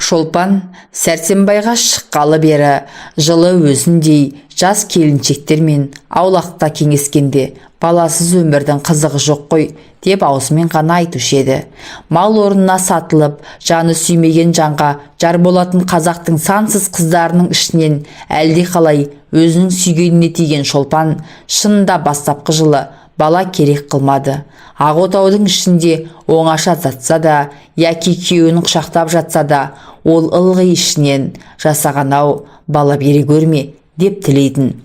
Шолпан Сәрсенбайға шыққалы бері жылы өзіндей жас келіншектермен аулақта кеңескенде баласыз өмірдің қызығы жоқ қой деп аузымен ғана айтушы еді. Мал орнына сатылып, жаны сүймеген жанға жар болатын қазақтың сансыз қыздарының ішінен әлде қалай өзінің сүйгеніне тиген Шолпан шынында бастапқы жылы бала керек қылмады. Ақ-отаудың ішінде оңаша жатса да, яки күйеуін құшақтап жатса да, ол ылғи ішінен жасаған-ау, бала бере көрме деп тілейтін.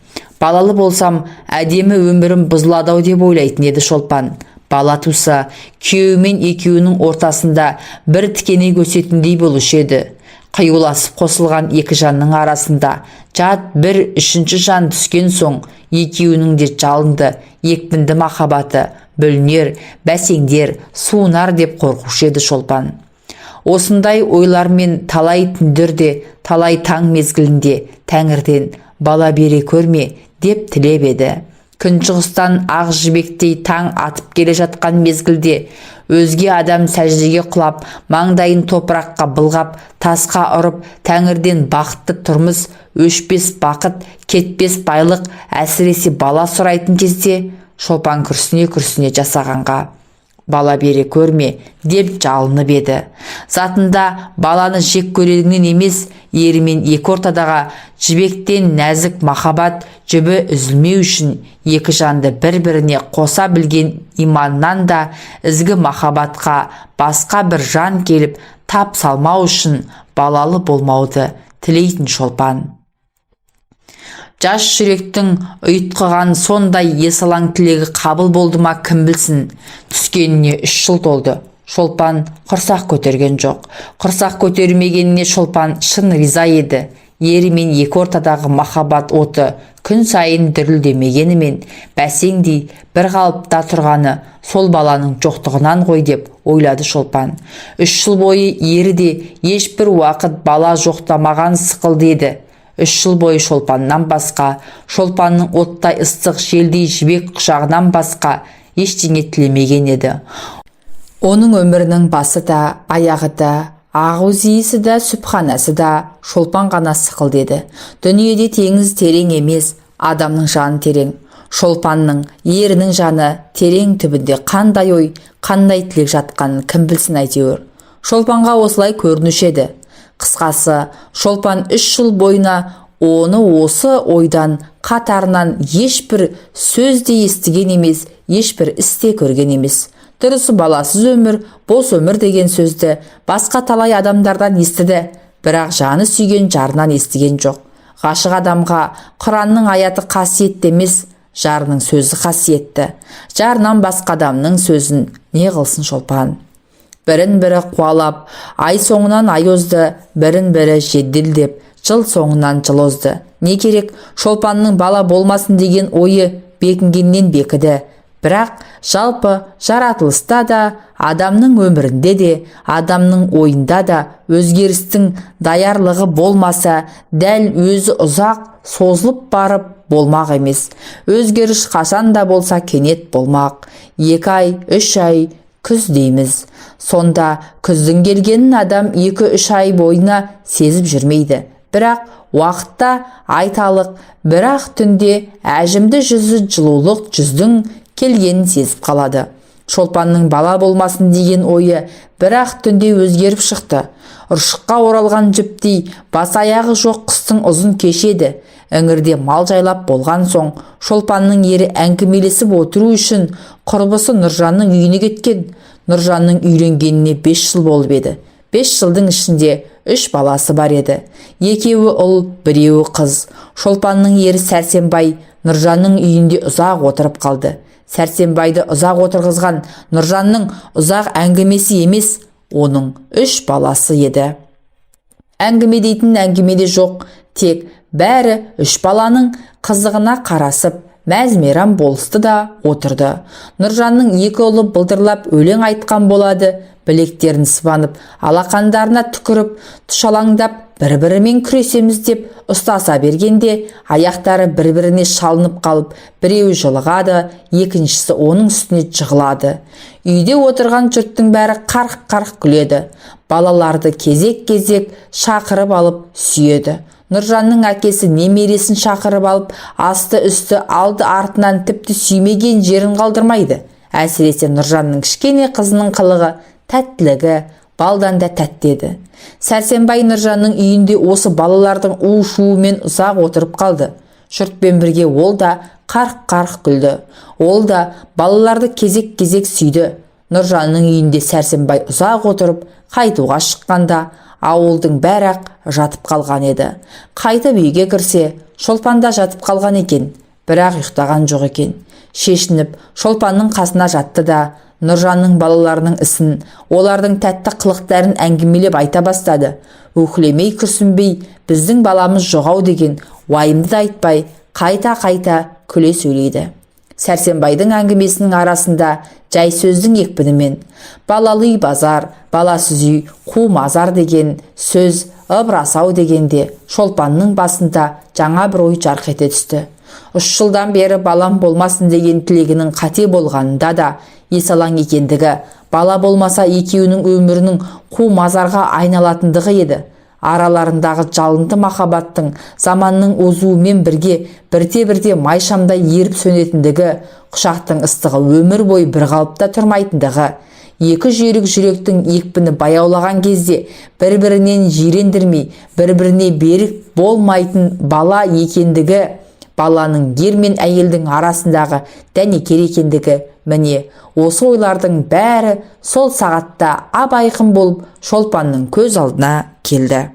Балалы болсам, әдемі өмірім бұзыладау деп ойлайтын еді Шолпан. Бала туса, күйеуімен екеуінің ортасында бір тікеней көсетіндей болушы еді. Қиюласып қосылған екі жанның арасында жат бір үшінші жан түскен соң, екеуінің де жалынды, екпінді махаббаты бүлінер, бәсеңдер, суынар деп қорқушы еді Шолпан. Осындай ойлармен талай түндерде, талай таң мезгілінде Тәңірден бала бере көрме деп тілеп еді. Күншығыстан ақ жібектей таң атып келе жатқан мезгілде өзге адам сәждеге құлап, маңдайын топыраққа былғап, тасқа ұрып, Тәңірден бақытты тұрмыс, өшпес бақыт, кетпес байлық, әсіресе бала сұрайтын кезде Шолпан күрсіне жасағанға бала бере көрме деп жалынып еді. Затында баланы жек көрерінен емес, ерімен екі ортадағы жібектен нәзік махаббат жібі үзілмеу үшін екі жанды бір-біріне қоса білген иманнан да ізгі махаббатқа басқа бір жан келіп тап салмау үшін балалы болмауды тілейтін Шолпан. Жас жүректің ұйытқыған сондай есалаң тілегі қабыл болды ма кім білсін. Түскеніне 3 жыл толды. Шолпан құрсақ көтерген жоқ. Құрсақ көтермегеніне Шолпан шын риза еді. Ерімен екі ортадағы махаббат оты күн сайын дүрілдемегенімен бәсеңдей бір қалыпта тұрғаны сол баланың жоқтығынан ғой деп ойлады Шолпан. 3 жыл бойы ері де ешбір уақыт бала жоқтамаған сықылды еді. 3 жыл бойы Шолпаннан басқа, Шолпанның оттай ыстық желдей жібек құшағынан басқа ештеңе тілемеген еді. Оның өмірінің басы да, аяғы да, ағуыз иісі да, сүбханасы да Шолпан ғана сықылды еді. Дүниеде теңіз терең емес, адамның жаны терең. Шолпанның, ерінің жаны терең түбінде қандай ой, қандай тілек жатқанын кім білсін әйтеуір. Шолпанға осылай көрінуші еді. Қысқасы, Шолпан 3 жыл бойына оны осы ойдан қатарынан ешбір сөзде естіген емес, ешбір істе көрген емес. Дұрысы баласыз өмір, бос өмір деген сөзді басқа талай адамдардан естіді, бірақ жаны сүйген жарынан естіген жоқ. Ғашық адамға Құранның аяты қасиетті емес, жарының сөзі қасиетті. Жарынан басқа адамның сөзін не қылсын Шолпан? Бірін-бірі қуалап, ай соңынан ай озды, бірін-бірі жеделдеп, жыл соңынан жыл озды. Не керек, Шолпанның бала болмасын деген ойы бекінгеннен бекіді. Бірақ жалпы жаратылыста да, адамның өмірінде де, адамның ойында да өзгерістің даярлығы болмаса, дәл өзі ұзақ созылып барып болмақ емес. Өзгеріс қашан да болса кенет болмақ. 2 ай, 3 ай, күз дейміз. Сонда күздің келгенін адам 2-3 ай бойына сезіп жүрмейді. Бірақ уақытта айталық, бірақ түнде әжімді жүзі жылулық жүздің келгенін сезіп қалады. Шолпанның бала болмасын деген ойы бірақ түнде өзгеріп шықты. Ұршыққа оралған жіптей бас аяғы жоқ қыстың ұзын кешеді. Іңірде мал жайлап болған соң, Шолпанның ері әңгімелесіп отыру үшін құрбысы Нұржанның үйіне кеткен. Нұржанның үйленгеніне 5 жыл болып еді. 5 жылдың ішінде 3 баласы бар еді. 2-еуі ұл, 1-еуі қыз. Шолпанның ері Сәрсенбай Нұржанның үйінде ұзақ отырып қалды. Сәрсенбайды ұзақ отырғызған Нұржанның ұзақ әңгімесі емес, оның 3 баласы еді. Әңгіме дейтін әңгімеде жоқ, тек бәрі 3 баланың қызығына қарасып, мәз-мейрам болысты да отырды. Нұржанның 2 ұлы былдырлап өлең айтқан болады, білектерін сыбанып, алақандарына түкіріп, тұшалаңдап, бір-бірімен күресеміз деп ұстаса бергенде, аяқтары бір-біріне шалынып қалып, біреуі жылығады, екіншісі оның үстіне жығылады. Үйде отырған жұрттың бәрі қарқ-қарқ күледі. балаларды кезек-кезек шақырып алып сүйеді. Нұржанның әкесі немересін шақырып алып асты-үсті алды-артынан тіпті сүймеген жерін қалдырмайды. Әсіресе Нұржанның кішкене қызының қылығы, тәттілігі балдан да тәтті еді. Сәрсенбай Нұржанның үйінде осы балалардың у-шуымен ұзақ отырып қалды. Жұртпен бірге ол да қарқ-қарқ күлді. Ол да балаларды кезек-кезек сүйді. Нұржанның үйінде Сәрсенбай ұзақ отырып қайтуға шыққанда ауылдың бәрі-ақ жатып қалған еді. Қайтып үйге кірсе, Шолпан да жатып қалған екен, бірақ ұйықтаған жоқ екен. Шешініп, Шолпанның қасына жатты да Нұржанның балаларының ісін, олардың тәтті қылықтарын әңгімелеп айта бастады. Өкілемей күрсінбей, біздің баламыз жоғау деген уайымды да айтпай, қайта-қайта күле сөйлейді. Сәрсенбайдың әңгімесінің арасында жай сөздің екпінімен балалы үй базар, баласыз үй қу мазар деген сөз ыбырасау дегенде Шолпанның басында жаңа бір ой жарқ ете түсті. 3 жылдан бері балам болмасын деген тілегінің қате болғанында да есалаң екендігі, бала болмаса екеуінің өмірінің қу мазарға айналатындығы еді. Араларындағы жалынды махаббаттың заманның озуымен бірге бірте-бірте майшамдай еріп сөнетіндігі, құшақтың ыстығы өмір бойы бір қалыпта тұрмайтындығы, екі жүйрік жүректің екпіні баяулаған кезде бір-бірінен жирендірмей, бір-біріне берік болмайтын бала екендігі, баланың ер мен әйелдің арасындағы дәнекер екендігі, міне осы ойлардың бәрі сол сағатта ап-айқын болып Шолпанның көз алдына келді.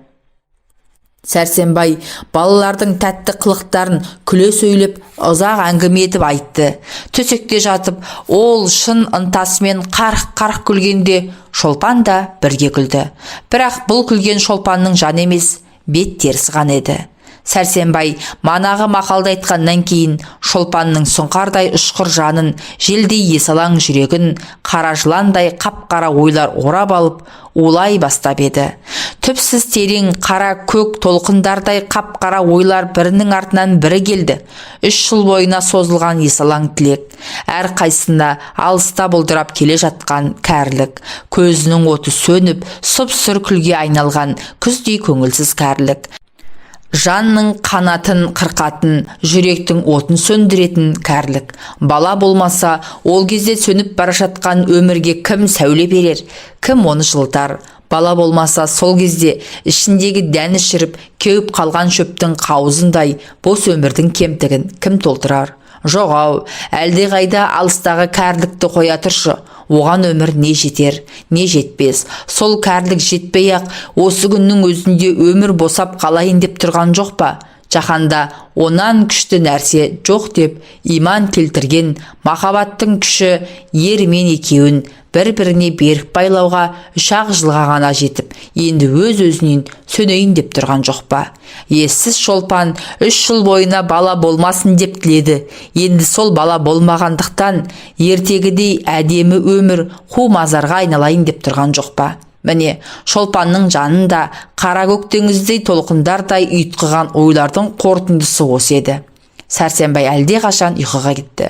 Сәрсенбай балалардың тәтті қылықтарын күле сөйлеп, ұзақ әңгіме етіп айтты. Төсекте жатып, ол шын ынтасымен қарқ-қарқ күлгенде Шолпан да бірге күлді. Бірақ бұл күлген Шолпанның жаны емес, бет терісі ғана еді. Сәрсенбай манағы мақалды айтқаннан кейін Шолпанның сұңқардай ұшқыр жанын, желдей есалаң жүрегін қара жыландай қап-қара ойлар орап алып, улай бастап еді. Түпсіз терең қара көк толқындардай қап-қара ойлар бірінің артынан бірі келді. 3 жыл бойына созылған есалаң тілек, әр қайсысына алыста бұлдырап келе жатқан кәрілік, көзінің оты сөніп, сұп-сұр күлге айналған күздей көңілсіз кәрілік, жанның қанатын қырқатын, жүректің отын сөндіретін кәрілік. Бала болмаса, ол кезде сөніп бара жатқан өмірге кім сәуле берер, кім оны жылытар? Бала болмаса, сол кезде ішіндегі дәні шіріп, кеуіп қалған шөптің қауызындай бос өмірдің кемтігін кім толтырар? Жоғау, әлде қайда алыстағы кәрілікті қоя тұршы. Оған өмір не жетер, не жетпес. Сол кәрілік жетпей-ақ осы күннің өзінде өмір босап қалайын деп тұрған жоқ па? Жаһанда онан күшті нәрсе жоқ деп иман келтірген махаббаттың күші ер мен екеуін бір-біріне берік байлауға 3 жылға ғана жетіп, енді өз-өзінен сөнейін деп тұрған жоқ па? Ессіз Шолпан 3 жыл бойына бала болмасын деп тіледі. Енді сол бала болмағандықтан ертегідей әдемі өмір қу мазарға айналайын деп тұрған жоқ па? Міне, Шолпанның жанында қара көктеңіздей толқындардай ұйтқыған ойлардың қорытындысы осы еді. Сәрсенбай әлде қашан ұйқыға кетті.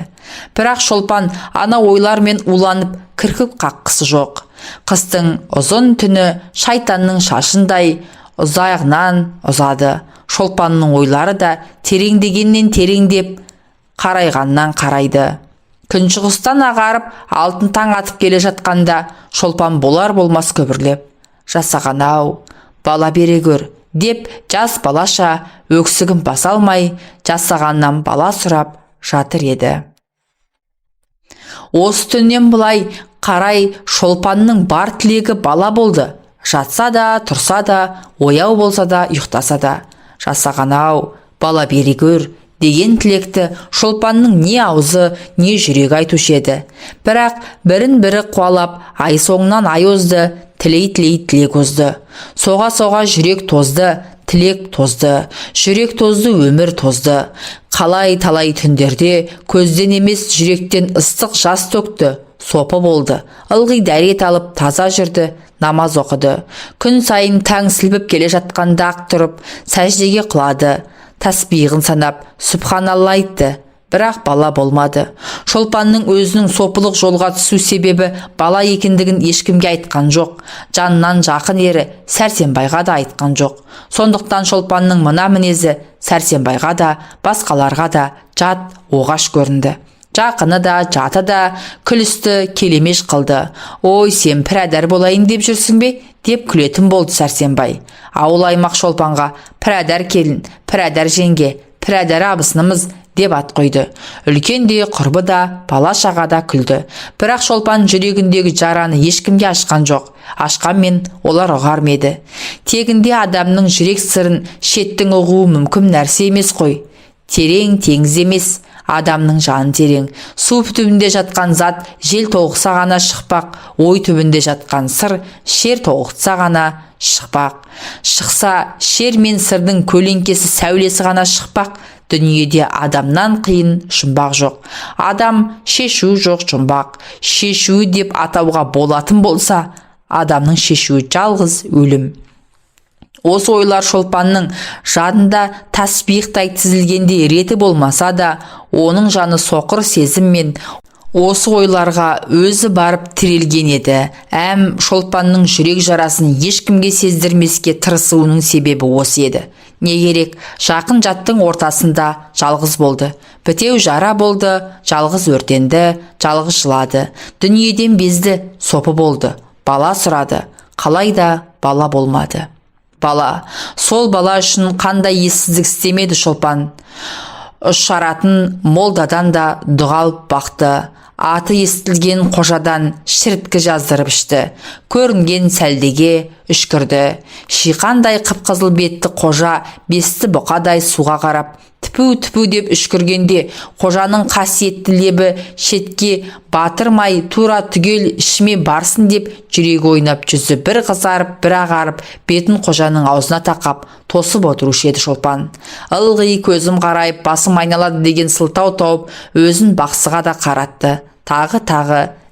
Бірақ Шолпан ана ойлармен уланып кіркіп қаққысы жоқ. Қыстың ұзын түні шайтанның шашындай ұзағынан ұзады. Шолпанның ойлары да тереңдегеннен тереңдеп, қарайғаннан қарайды. Күншығыстан ағарып, алтын таң атып келе жатқанда Шолпан болар-болмас көбірлеп: «Жасаған-ау, бала бере көр», деп жас балаша өксігін баса алмай, жасағаннан бала сұрап жатыр еді. Осы түннен бұлай қарай Шолпанның бар тілегі бала болды. Жатса да, тұрса да, ояу болса да, ұйықтаса да. «Жасаған-ау, бала бере көр» деген тілекті Шолпанның не аузы, не жүрегі айтушы еді. Бірақ бірін-бірі қуалап, ай соңынан ай озды, тілей-тілей тілек озды. Соға-соға жүрек тозды, тілек тозды, жүрек тозды, өмір тозды. Қалай талай түндерде көзден емес жүректен ыстық жас төкті, сопы болды. Ылғи дәрет алып таза жүрді, намаз оқыды. Күн сайын таң сілбіп келе жатқанда ақ тұрып, сәждеге құлады. Тәсбиғын санап, Сүбханалла айтты. бірақ бала болмады. Шолпанның өзінің сопылық жолға түсу себебі бала екендігін ешкімге айтқан жоқ. Жанынан жақын ері Сәрсенбайға да айтқан жоқ. Сондықтан Шолпанның мына мінезі Сәрсенбайға да, басқаларға да жат, оғаш көрінді. Жақыны да, жаты да күлісті, келемеш қылды. «Ой, сен пірәдәр болайын деп жүрсің бе?» деп күлетін болды Сәрсенбай. Ауыл аймақ Шолпанға пірәдәр келін, пірәдәр жеңге, пірәдәр абысынымыз деп ат қойды. Үлкен де, құрбы да, бала-шаға да күлді. Бірақ Шолпан жүрегіндегі жараны ешкімге ашқан жоқ. Ашқанмен олар ұғар ма еді? Тегінде адамның жүрек сырын шеттің ұғуы мүмкін нәрсе емес қой. Терең теңіз емес, адамның жаны терең. Су түбінде жатқан зат жел тоғытса ғана шықпақ, ой түбінде жатқан сыр шер тоғытса ғана шықпақ. Шықса, шер мен сырдың көлеңкесі сәулесі ғана шықпақ. Дүниеде адамнан қиын жұмбақ жоқ. Адам шешу жоқ жұмбақ. Шешуі деп атауға болатын болса, адамның шешуі жалғыз өлім. Осы ойлар Шолпанның жадында тасбиықтай тізілгенде реті болмаса да, оның жаны соқыр сезіммен осы ойларға өзі барып тірелген еді. Шолпанның жүрек жарасын ешкімге сездірмеске тырысуының себебі осы еді. Не керек, жақын жаттың ортасында жалғыз болды. Бітеу жара болды, жалғыз өртенді, жалғыз жылады. Дүниеден безді, сопы болды. Бала сұрады, қалайда бала болмады. Бала, сол бала үшін қандай ессіздік істемеді Шолпан. Ұшаратын молдадан да дұға алып бақты. Аты естілген қожадан шіріткі жаздырып ішті. Көрінген сәлдеге үшкірді. Шиқандай қып-қызыл бетті қожа бесті бұқадай суға қарап тіпу-тіпу деп үшкіргенде қожаның қасиетті лебі шетке батырмай тура түгел ішіме барсын деп жүрегі ойнап, жүзі бір қызарып, бір ағарып, бетін қожаның аузына тақап тосып отырушы еді Шолпан. Ылғи көзім қарайып, басым айналады деген сылтау тауып, өзін бақсыға да қаратты. Тағы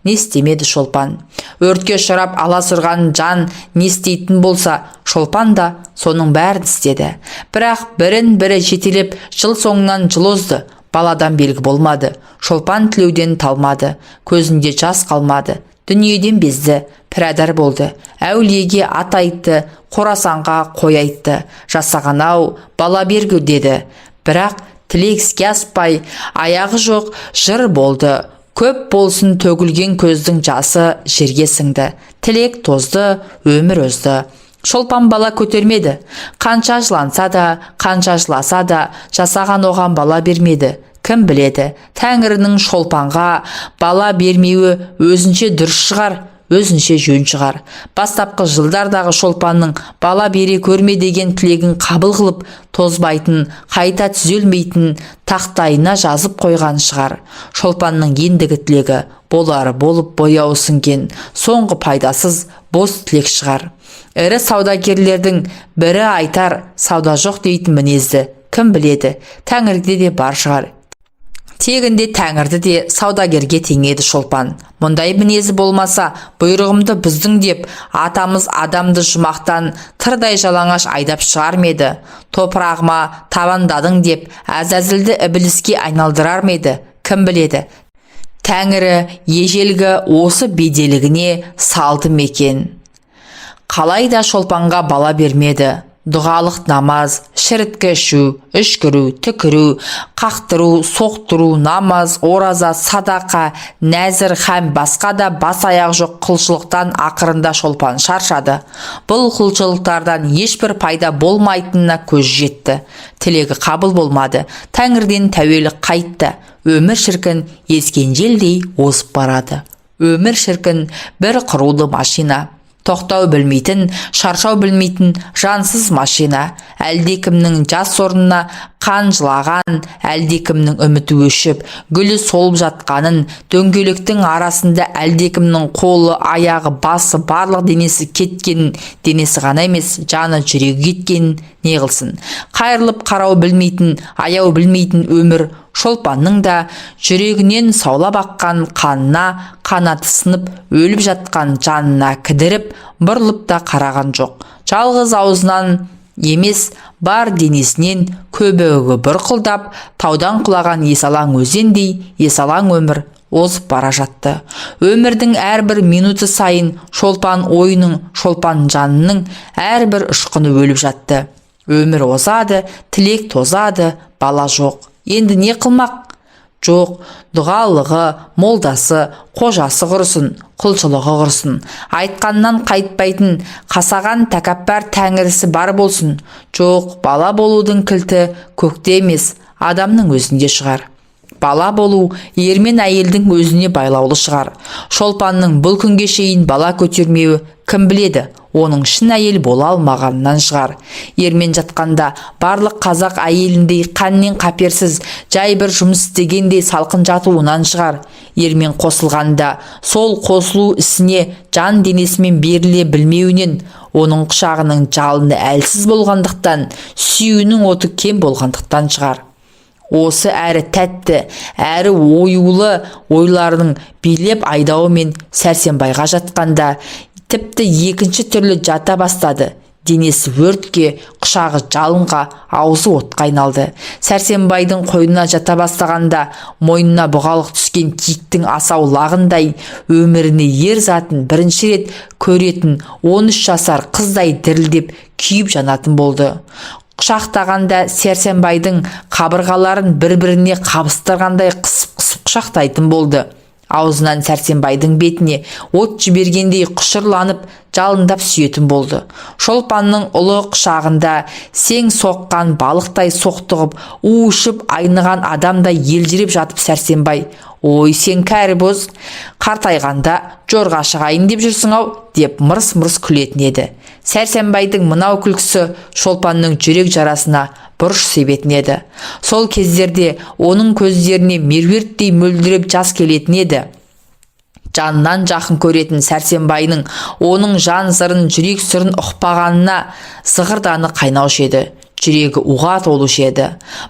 не істемеді Шолпан. Өртке ұшырап аласұрған жан не істейтін болса, Шолпан да соның бәрін істеді. Бірақ бірін-бірі жетелеп жыл соңынан жыл озды. Баладан белгі болмады. Шолпан тілеуден талмады. Көзінде жас қалмады. Дүниеден безді, пірәдәр болды. Әулиеге ат айтты, Қорасанға қой айтты. Жасаған-ау, бала бергір деді. Бірақ тілек іске аспай, аяғы жоқ жыр болды. Көп болсын төгілген көздің жасы жерге сіңді. Тілек тозды, өмір өзді. Шолпан бала көтермеді. Қанша жыланса да, қанша жыласа да, жасаған оған бала бермеді. Кім біледі, Тәңірінің Шолпанға бала бермеуі өзінше дұрыс шығар, өзінше жөн шығар. Бастапқы жылдардағы Шолпанның бала бере көрме деген тілегін қабыл қылып, тозбайтын, қайта түзелмейтін тақтайына жазып қойған шығар. Шолпанның ендігі тілегі болары болып бояуы сіңген, соңғы пайдасыз бос тілек шығар. Ірі саудагерлердің бірі айтар, сауда жоқ дейтін мінезді кім біледі, Тәңірде де бар шығар. Тегінде Тәңірді де саудагерге теңеді Шолпан. Мұндай мінезі болмаса, бұйрығымды біздің деп, атамыз адамды жұмақтан тырдай жалаңаш айдап шығар ма еді? Топырағыма табандадың деп, әзәзілді ібіліске айналдырар ма еді? Кім біледі? Тәңірі ежелгі осы беделігіне салды мекен. Қалайда Шолпанға бала бермеді. Дұғалық намаз, шіріткі ішу, үшкіру, түкіру, қақтыру, соқтыру, намаз, ораза, садақа, нәзір һәм басқа да бас аяқ жоқ құлшылықтан ақырында Шолпан шаршады. Бұл құлшылықтардан ешбір пайда болмайтынына көз жетті. Тілегі қабыл болмады. Тәңірден тәуелі қайтты. Өмір шіркін ескен желдей озып барады. Өмір шіркін бір құрулы машина. Тоқтау білмейтін, шаршау білмейтін жансыз машина. Әлдекімнің жас орнына қан жылаған, әлдекімнің үміті өшіп, гүлі солып жатқанын, дөңгелектің арасында әлдекімнің қолы, аяғы, басы, барлық денесі кеткенін, денесі ғана емес, жаны жүрегі кеткенін не қылсын. Қайырылып қарау білмейтін, аяу білмейтін өмір Шолпанның да жүрегінен саулап аққан қанына, қанаты сынып өліп жатқан жанына кідіріп, бұрылып та қараған жоқ. Жалғыз аузынан Емес, бар денесінен көбігі бұрқылдап, таудан құлаған есалаң өзендей есалаң өмір озып бара жатты. Өмірдің әрбір минуты сайын шолпан ойының, шолпан жанының әрбір ұшқыны өліп жатты. Өмір озады, тілек тозады, бала жоқ. Енді не қылмақ? Жоқ, дұғалығы, молдасы, қожасы құрысын, құлшылығы құрысын. Айтқаннан қайтпайтын қасаған тәкаппар тәңірісі бар болсын. Жоқ, бала болудың кілті көкте емес, адамның өзінде шығар. Бала болу ер мен әйелдің өзіне байлаулы шығар. Шолпанның бұл күнге шейін бала көтермеуі кім біледі, оның шын әйел бола алмағанынан шығар. Ермен жатқанда барлық қазақ әйеліндей қаннен қаперсіз жай бір жұмыс істегендей салқын жатуынан шығар. Ермен қосылғанда сол қосылу ісіне жан денесімен беріле білмеуінен, оның құшағының жалыны әлсіз болғандықтан, сүюінің оты кем болғандықтан шығар. Осы әрі тәтті, әрі оюлы ойларының билеп айдауымен Сәрсенбайға жатқанда тіпті екінші түрлі жата бастады. Денесі өртке, құшағы жалынға, аузы отқа айналды. Сәрсенбайдың қойнына жата бастағанда мойнына бұғалық түскен киіктің асау лағындай өміріне ер затын бірінші рет көретін 13 жасар қыздай дірілдеп күйіп жанатын болды. Құшақтағанда Сәрсенбайдың қабырғаларын бір-біріне қабыстырғандай қысып-қысып құшақтайтын болды. Аузынан Сәрсенбайдың бетіне от жібергендей құшырланып, жалындап сүйетін болды. Шолпанның ұлы құшағында сең соққан балықтай соқтығып, уышып айныған адамдай елжіреп жатып Сәрсенбай: «Ой, сен кәрі боз, қартайғанда жорға шығайын деп жүрсің-ау», деп мырс-мырс күлетін еді. Сәрсенбайдың мынау күлкісі Шолпанның жүрек жарасына бұрыш себетін еді. Сол кездерде оның көздеріне меруерттей мөлдіреп жас келетін еді. Жанынан жақын көретін Сәрсенбайның оның жан сырын, жүрек сырын ұқпағанына зығырданы қайнаушы еді. Жүрегі уға толушы еді.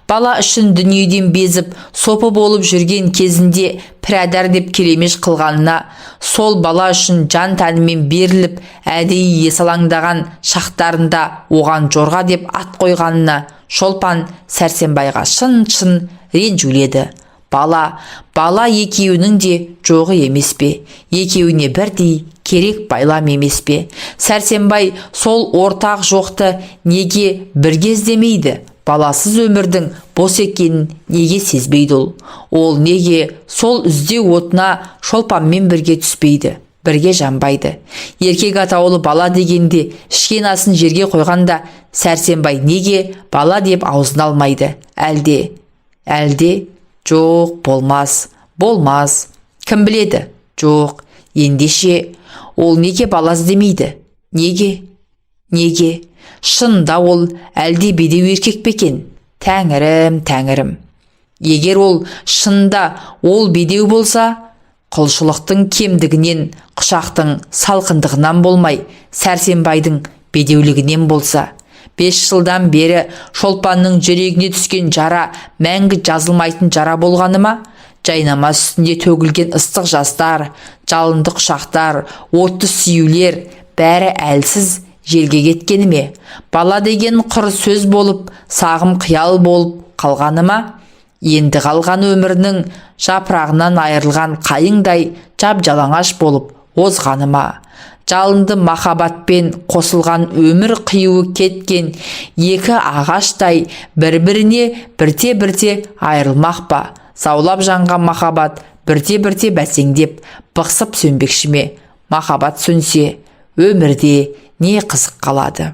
Бала үшін дүниеден безіп, сопы болып жүрген кезінде пірәдар деп келемеш қылғанына, сол бала үшін жан тәнімен беріліп, әдейі есалаңдаған шақтарында оған жорға деп ат қойғанына Шолпан Сәрсенбайға шын-шын ренжуледі. Бала екеуінің де жоғы емес пе? Екеуіне бірдей керек байлам емес пе? Сәрсенбай сол ортақ жоқты неге бірге іздемейді? Баласыз өмірдің бос екенін неге сезбейді ол? Ол неге сол іздеу отына Шолпанмен бірге түспейді, бірге жанбайды? Еркек атаулы бала дегенде ішкен асын жерге қойғанда Сәрсенбай неге бала деп аузын алмайды? Әлде жоқ, болмас. Кім біледі? Жоқ, ендеше ол неге бала іздемейді? Неге? Шынында ол әлде бедеу еркек пе екен? Тәңірім. Егер ол шынында ол бедеу болса, құлшылықтың кемдігінен, құшақтың салқындығынан болмай, Сәрсенбайдың бедеулігінен болса, 5 жылдан бері Шолпанның жүрегіне түскен жара мәңгі жазылмайтын жара болғаны ма? Жайнамаз үстінде төгілген ыстық жастар, жалынды құшақтар, отты сүюлер бәрі әлсіз желге кеткені ме? Бала деген құр сөз болып, сағым қиял болып қалғаны ма? Енді қалған өмірінің жапырағынан айырылған қайыңдай жап-жалаңаш болып озғаны ма? Жалынды махаббатпен қосылған өмір қиюы кеткен екі ағаштай бір-біріне бірте-бірте айырылмақ па? Заулап жанған махаббат бірте-бірте бәсеңдеп, бықсып сөнбекші ме? Махаббат сөнсе, өмірде не қызық қалады?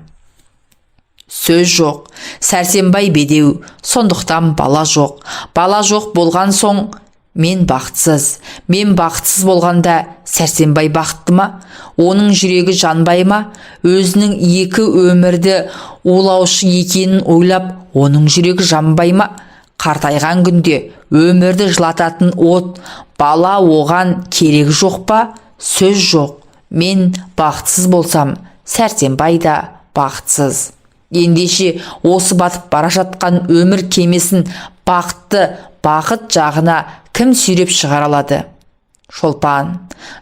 Сөз жоқ, Сәрсенбай бедеу, сондықтан бала жоқ. Бала жоқ болған соң, мен бақытсыз болғанда Сәрсенбай бақытты ма? Оның жүрегі жанбай ма? Өзінің екі өмірді улаушы екенін ойлап, оның жүрегі жанбай ма? Қартайған күнде өмірді жылататын от, бала оған керек жоқ па? Сөз жоқ, мен бақытсыз болсам, Сәрсенбай да бақытсыз. Ендеше осы батып бара жатқан өмір кемесін бақыт жағына кім сүйреп шығара алады? Шолпан,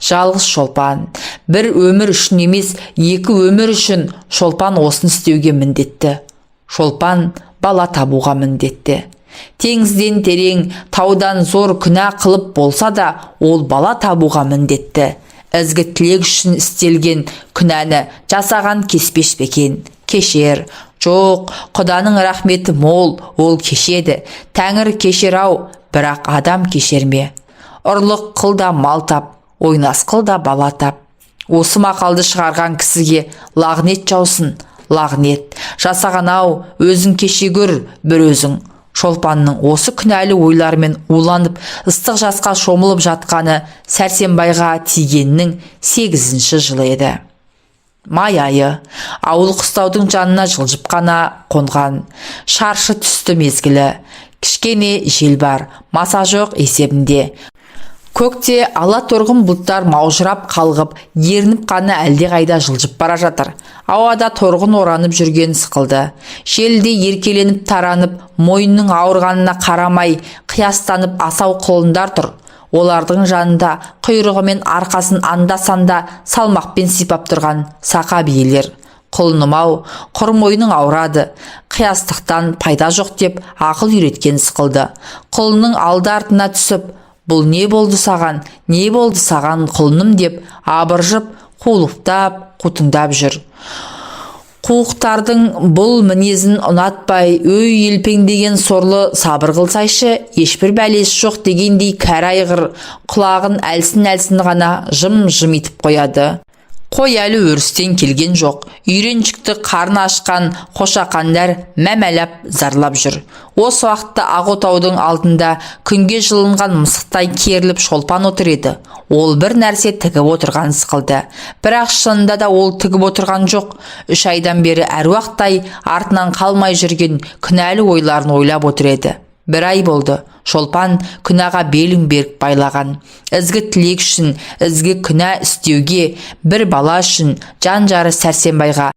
жалғыз Шолпан, бір өмір үшін емес, екі өмір үшін Шолпан осын істеуге міндетті. Шолпан бала табуға міндетті. Теңізден терең, таудан зор күнә қылып болса да, ол бала табуға міндетті. Ізгі тілек үшін істелген күнәні жасаған кеспеш бекен. Кешер. Жоқ, Құданың рахметі мол, ол кешеді. Тәңір кешер-ау, бірақ адам кешерме. Ұрлық қыл да мал тап, ойнас қыл да бала тап. Осы мақалды шығарған кісіге лағнет жаусын, лағнет. Жасаған-ау, өзің кеше көр, бір өзің. Шолпанның осы күнәлі ойлармен уланып, ыстық жасқа шомылып жатқаны Сәрсенбайға тигеннің 8-ші жылы еді. Май айы, ауыл қыстаудың жанына жылжып қана қонған. Шаршы түсті мезгілі. Кішкене жел бар, маса жоқ есебінде. Көкте ала торғын бұлттар маужырап қалғып, ерініп қаны әлде қайда жылжып бара жатыр. Ауада торғын оранып жүрген сықылды. Желде еркеленіп таранып, мойынның ауырғанына қарамай, қиястанып асау құлындар тұр. Олардың жанында құйрығы мен арқасын анда-санда салмақпен сипап тұрған сақа биелер. Құлыным-ау, құр мойның ауырады. Қиястықтан пайда жоқ деп ақыл үйреткен сықылды. Құлының алды артына түсіп, бұл не болды саған, не болды саған құлыным деп абыржып, қулықтап, қутыңдап жүр. Қуықтардың бұл мінезін ұнатпай, өй елпеңдеген сорлы сабыр қылсайшы, ешбір бәлесі жоқ дегендей кәрі айғыр құлағын әлсін-әлсін ғана жым-жым етіп қояды. Қой әлі өрістен келген жоқ. Үйреншікті қарны ашқан қошақандар мәмәлап зарлап жүр. Осы уақытта Ақ-отаудың алдында күнге жылынған мысықтай керіліп Шолпан отыр еді. Ол бір нәрсе тігіп отырған сықылды. Бірақ шынында да ол тігіп отырған жоқ. 3 айдан бері әруақтай артынан қалмай жүрген күнәлі ойларын ойлап отыр еді. 1 ай болды. Шолпан күнәға белін беріп байлаған. Ізгі тілек үшін, ізгі күнә істеуге, бір бала үшін жан жары Сәрсенбайға